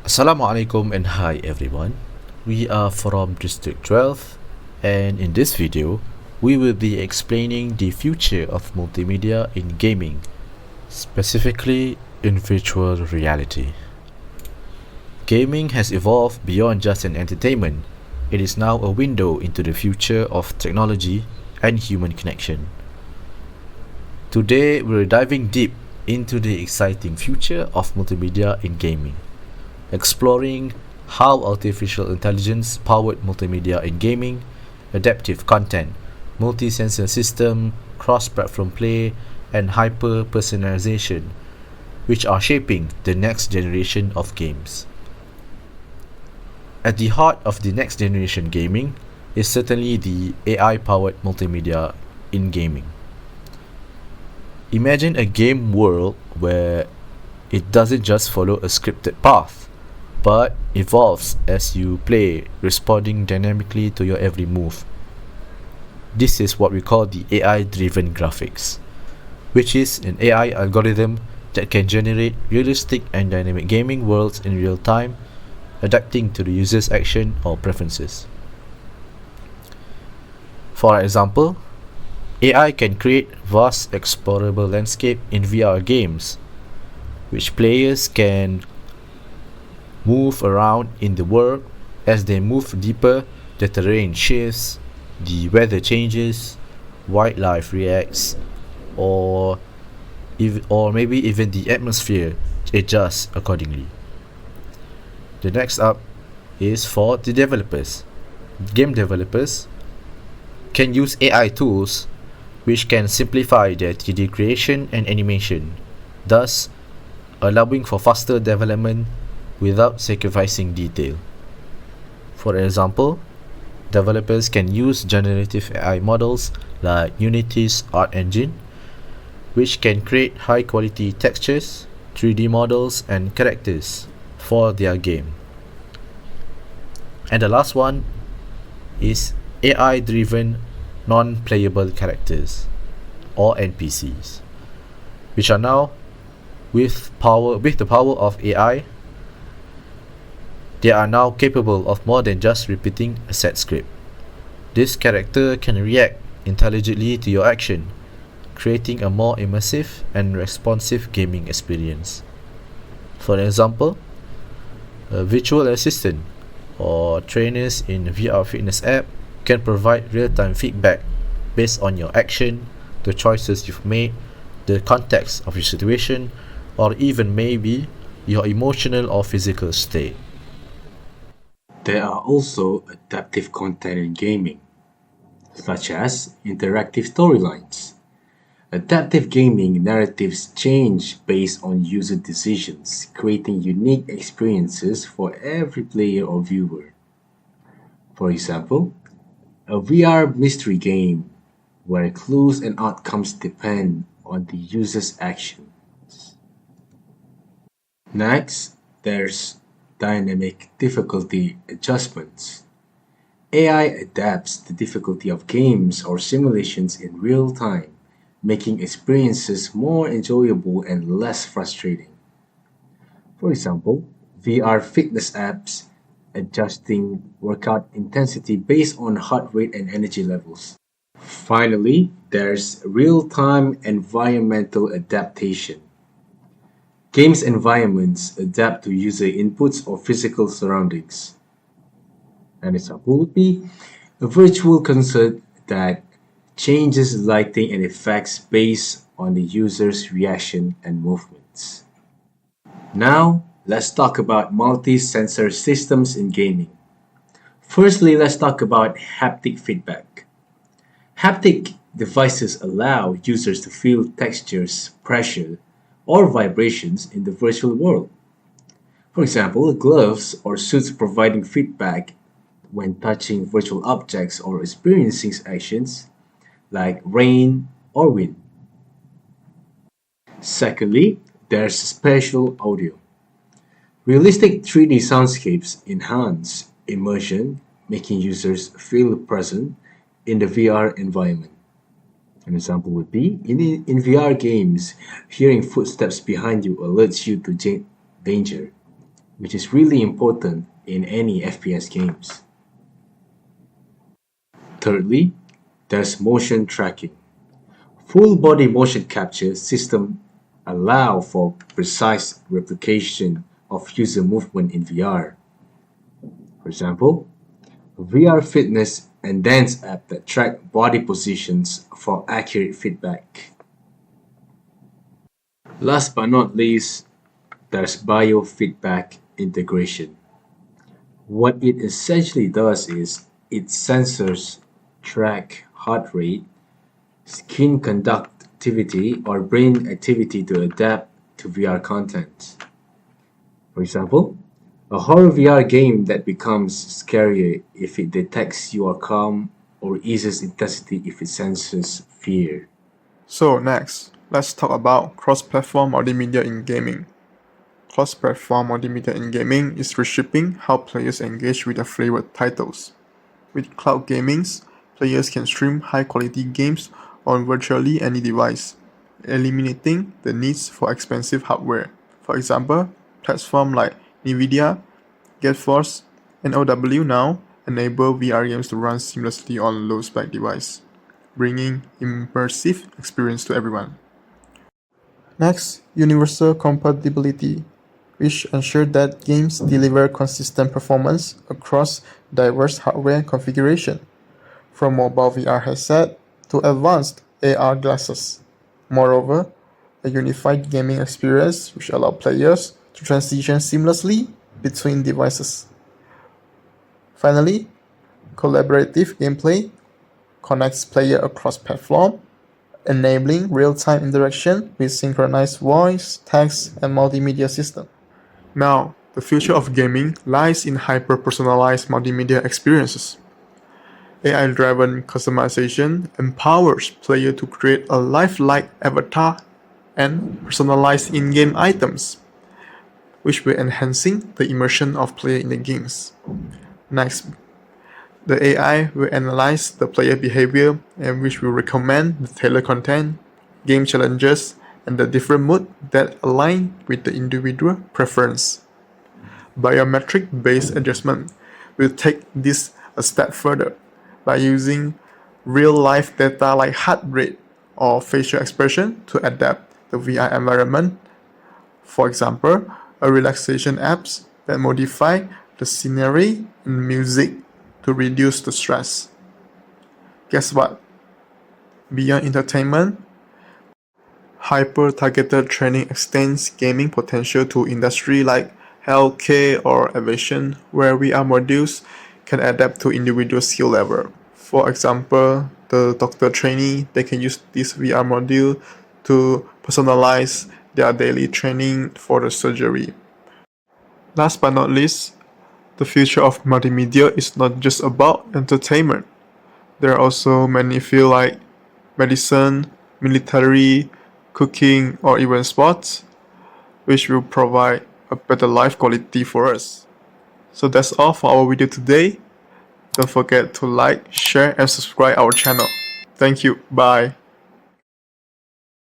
Assalamualaikum and hi everyone. We are from District 12 and in this video we will be explaining the future of multimedia in gaming, specifically in virtual reality. Gaming has evolved beyond just an entertainment. It is now a window into the future of technology and human connection. Today we're diving deep into the exciting future of multimedia in gaming, exploring how artificial intelligence powered multimedia in gaming, adaptive content, multi-sensor system, cross-platform play, and hyper-personalization, which are shaping the next generation of games. At the heart of the next generation gaming is certainly the AI-powered multimedia in gaming. Imagine a game world where it doesn't just follow a scripted path, but evolves as you play, responding dynamically to your every move. This is what we call the AI-driven graphics, which is an AI algorithm that can generate realistic and dynamic gaming worlds in real time, adapting to the user's action or preferences. For example, AI can create vast explorable landscape in VR games, which players can move around in the world. As they move deeper, the terrain shifts, the weather changes, wildlife reacts, or maybe even the atmosphere adjusts accordingly. The next up is for the developers. Game developers can use AI tools which can simplify their 3D creation and animation, thus allowing for faster development without sacrificing detail. For example, developers can use generative AI models like Unity's art engine, which can create high-quality textures, 3D models, and characters for their game. And the last one is AI-driven non-playable characters, or NPCs, which are now with the power of AI. They are now capable of more than just repeating a set script. This character can react intelligently to your action, creating a more immersive and responsive gaming experience. For example, a virtual assistant or trainers in VR fitness app can provide real-time feedback based on your action, the choices you've made, the context of your situation, or even maybe your emotional or physical state. There are also adaptive content in gaming, such as interactive storylines. Adaptive gaming narratives change based on user decisions, creating unique experiences for every player or viewer. For example, a VR mystery game where clues and outcomes depend on the user's actions. Next, there's dynamic difficulty adjustments. AI adapts the difficulty of games or simulations in real time, making experiences more enjoyable and less frustrating. For example, VR fitness apps adjusting workout intensity based on heart rate and energy levels. Finally, there's real-time environmental adaptation. Games environments adapt to user inputs or physical surroundings. An example would be a virtual concert that changes lighting and effects based on the user's reaction and movements. Now, let's talk about multi-sensor systems in gaming. Firstly, let's talk about haptic feedback. Haptic devices allow users to feel textures, pressure, or vibrations in the virtual world. For example, gloves or suits providing feedback when touching virtual objects or experiencing actions like rain or wind. Secondly, there's spatial audio. Realistic 3D soundscapes enhance immersion, making users feel present in the VR environment. An example would be in VR games, hearing footsteps behind you alerts you to danger. which is really important in any FPS games. Thirdly, there's motion tracking. Full body motion capture system allow for precise replication of user movement in VR. For example, a VR fitness and dance app that track body positions for accurate feedback. Last but not least, there's biofeedback integration. What it essentially does is it sensors track heart rate, skin conductivity, or brain activity to adapt to VR content. For example, a horror VR game that becomes scarier if it detects you are calm or eases intensity if it senses fear. So next, let's talk about cross-platform multimedia in gaming. Cross-platform multimedia in gaming is reshaping how players engage with their favorite titles. With cloud gamings, players can stream high-quality games on virtually any device, eliminating the needs for expensive hardware. For example, platforms like Nvidia, GeForce, and OW now enable VR games to run seamlessly on low-spec devices, bringing immersive experience to everyone. Next, universal compatibility, which ensures that games deliver consistent performance across diverse hardware configuration, from mobile VR headset to advanced AR glasses. Moreover, a unified gaming experience which allows players to transition seamlessly between devices. Finally, collaborative gameplay connects players across platforms, enabling real-time interaction with synchronized voice, text, and multimedia systems. Now, the future of gaming lies in hyper-personalized multimedia experiences. AI-driven customization empowers players to create a lifelike avatar and personalize in-game items, which will enhancing the immersion of player in the games. Next, the AI will analyze the player behavior and which will recommend the tailored content, game challenges, and the different modes that align with the individual preference. Biometric-based adjustment will take this a step further by using real-life data like heart rate or facial expression to adapt the VR environment. For example, a relaxation apps that modify the scenery and music to reduce the stress. Guess what? Beyond entertainment, hyper-targeted training extends gaming potential to industry like healthcare or aviation, where VR modules can adapt to individual skill level. For example, the doctor trainee, they can use this VR module to personalize their daily training for the surgery. Last but not least, the future of multimedia is not just about entertainment. There are also many fields like medicine, military, cooking, or even sports, which will provide a better life quality for us. So that's all for our video today. Don't forget to like, share, and subscribe our channel. Thank you. Bye.